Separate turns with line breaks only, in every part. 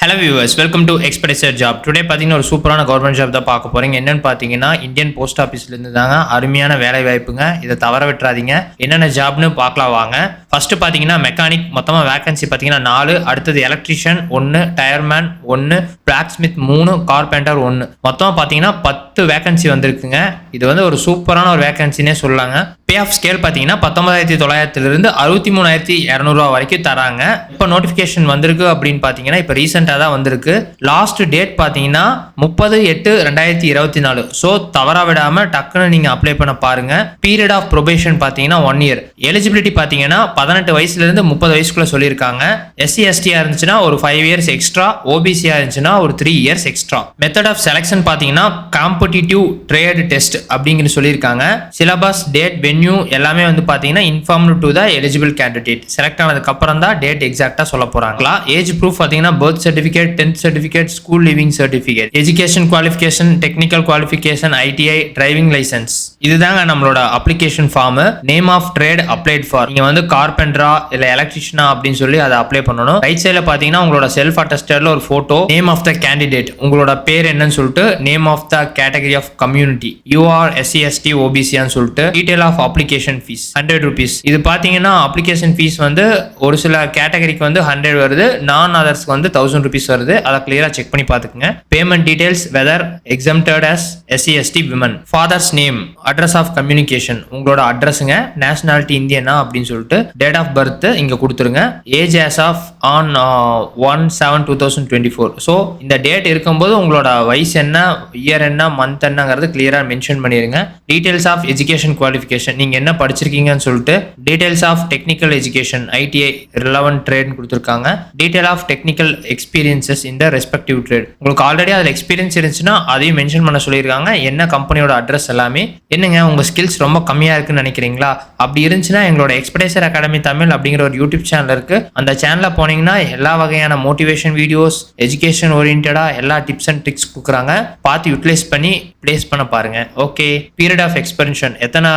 Hello viewers, welcome to Expedicer Job. Today பாத்தீங்கன்னா ஒரு சூப்பரான கவர்மெண்ட் ஜாப் தான் பார்க்க போறீங்க. என்னன்னு பாத்தீங்கன்னா இந்தியன் போஸ்ட் ஆபீஸ்ல இருந்து தாங்க அருமையான வேலை வாய்ப்புங்க. இதை தவற விட்டுறாதீங்க. என்னென்ன ஜாப்னு பார்க்கலாம் வாங்க. ஃபர்ஸ்ட் பாத்தீங்கன்னா மெக்கானிக், மொத்தமா வேகன்சி பாத்தீங்கன்னா 4, அடுத்தது எலக்ட்ரீஷியன் 1, டயர்மேன் 1, பிளாக்ஸ்மித் 3, கார்பெண்டர் 1. மொத்தமா பாத்தீங்கன்னா 10 வேகன்சி வந்திருக்குங்க. இது வந்து ஒரு சூப்பரான ஒரு வேகன்சினே சொல்லலாங்க. பே ஆஃப் ஸ்கேல் பார்த்தீங்கன்னா 19,900 63,200 வரைக்கும் தராங்க. இப்போ நோட்டிஃபிகேஷன் வந்திருக்கு அப்படின்னு பார்த்தீங்கன்னா இப்போ ரீசெண்டாக தான் வந்திருக்கு. லாஸ்ட் டேட் பார்த்தீங்கன்னா 30/8/2024. ஸோ தவறா விடாமல் டக்குன்னு நீங்கள் அப்ளை பண்ண பாருங்க. பீரியட் ஆஃப் ப்ரொபேஷன் பார்த்தீங்கன்னா 1 இயர். எலிஜிபிலிட்டி பார்த்தீங்கன்னா 18 வயசுலேருந்து 30 வயசுக்குள்ள சொல்லியிருக்காங்க. SC STயா இருந்துச்சுன்னா ஒரு 5 இயர்ஸ் எக்ஸ்ட்ரா, OBCயா இருந்துச்சுன்னா ஒரு 3 years extra. Method of selection பார்த்தீங்கன்னா காம்படிட்டிவ் ட்ரேட் டெஸ்ட் அப்படிங்கிற சொல்லியிருக்காங்க. சிலபஸ், டேட், வென்யூ எல்லாமே வந்து பாத்தீங்கன்னா informed to the eligible candidate. Select ஆனதுக்கு அப்புறம் தான் டேட் எக்ஸாக்ட்டா சொல்ல போறாங்களா. ஏஜ் ப்ரூஃப் பாத்தீங்கன்னா birth certificate, 10th certificate, school leaving certificate, education qualification, technical qualification, ITI, driving licence. இதுதாங்க நம்மளோட application form. Name of trade applied for. நீங்க வந்து கார்பெண்டரா இல்ல எலக்ட்ரிஷியனா அப்படின்னு சொல்லி அதை அப்ளை பண்ணணும். ரைட் சைடுல பாத்தீங்கன்னா உங்களோட செல்ஃப் அட்டஸ்டட்ல ஒரு photo, name of the candidate, உங்களோட பேர் என்னன்னு சொல்லிட்டு, name of the category of community, UR SC ST OBC சொல்லிட்டு, detail of application fee 100 rupees. இது பாத்தீங்கன்னா அப்ளிகேஷன் ஃபீஸ் வந்து ஒரு சில கேட்டகரிக்கு வந்து 100 வருது, நான் அதர்ஸ்க்கு வந்து 1000 rupees வருது. அதை கிளியரா செக் பண்ணி பாத்துக்கங்க. Payment details, whether exempted as SC ST women, father's name, address of communication, உங்களோட அட்ரஸுங்க, நேஷனாலிட்டி இந்தியனா அப்படின்னு சொல்லிட்டு, டேட் ஆஃப் பர்த் இங்க கொடுத்துருங்க. Age as of on 1/7/2024. So இந்த டேட் இருக்கும்போது உங்களோட வயசு என்ன, இயர் என்ன, மந்த் என்னங்கிறது கிளியரா மென்ஷன் பண்ணிருங்க. டீடைல்ஸ் ஆஃப் எஜுகேஷன் குவாலிஃபிகேஷன், நீங்க என்ன படிச்சிருக்கீங்கன்னு சொல்லிட்டு, details of technical education, ITI relevant trade கொடுத்துருக்காங்க. டீடைல் ஆஃப் டெக்னிக்கல் எக்ஸ்பீரியன்சஸ் இந்த ரெஸ்பெக்டிவ் ட்ரேட். உங்களுக்கு ஆல்ரெடி அதில் எக்ஸ்பீரியன்ஸ் இருந்துச்சுன்னா அதையும் மென்ஷன் பண்ண சொல்லியிருக்காங்க. என்ன கம்பெனியோட அட்ரஸ் எல்லாமே. என்னங்க உங்க ஸ்கில்ஸ் ரொம்ப கம்மியா இருக்குன்னு நினைக்கிறீங்களா? அப்படி இருந்துச்சுன்னா எங்களோட எக்ஸ்பெடிசர் அகாடமி தமிழ் அப்படிங்கிற ஒரு யூடியூப் சேனல் இருக்கு. அந்த சேனல்ல போனீங்கன்னா எல்லா வகையான மோட்டிவேஷன் வீடியோஸ், எஜுகேஷன் ஓரியன்டா எல்லா டிப்ஸ் அண்ட் ட்ரிக்ஸ் கொடுக்குறாங்க. பார்த்து யூட்டிலைஸ் பண்ணி பிளேஸ் பண்ண பாருங்க. ஓகே, பீரியட் ஆஃப் எக்ஸ்பென்ஷன், எத்தனை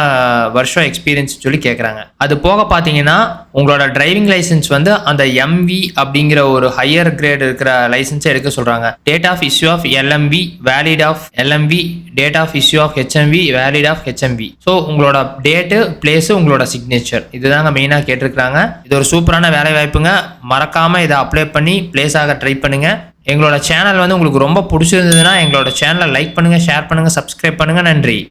வருஷம் எக்ஸ்பீரியன்ஸ் சொல்லி கேட்குறாங்க. அது போக பார்த்தீங்கன்னா உங்களோட டிரைவிங் லைசன்ஸ் வந்து அந்த MV அப்படிங்கிற ஒரு ஹையர் கிரேட் இருக்கிற லைசன்ஸை எடுக்க சொல்றாங்க. Date of issue of LMV, valid of LMV, date of issue of HMV, valid of HMV. So உங்களோட டேட்டு, பிளேஸ், உங்களோட சிக்னேச்சர், இதுதாங்க மெயினாக கேட்டிருக்காங்க. இது ஒரு சூப்பரான வேலை வாய்ப்புங்க. மறக்காம இதை அப்ளை பண்ணி பிளேஸ் ஆக ட்ரை பண்ணுங்க. எங்களோட சேனல் வந்து உங்களுக்கு ரொம்ப பிடிச்சிருந்ததுன்னா எங்களோட சேனலை லைக் பண்ணுங்க, ஷேர் பண்ணுங்க, சப்ஸ்கிரைப் பண்ணுங்க. நன்றி.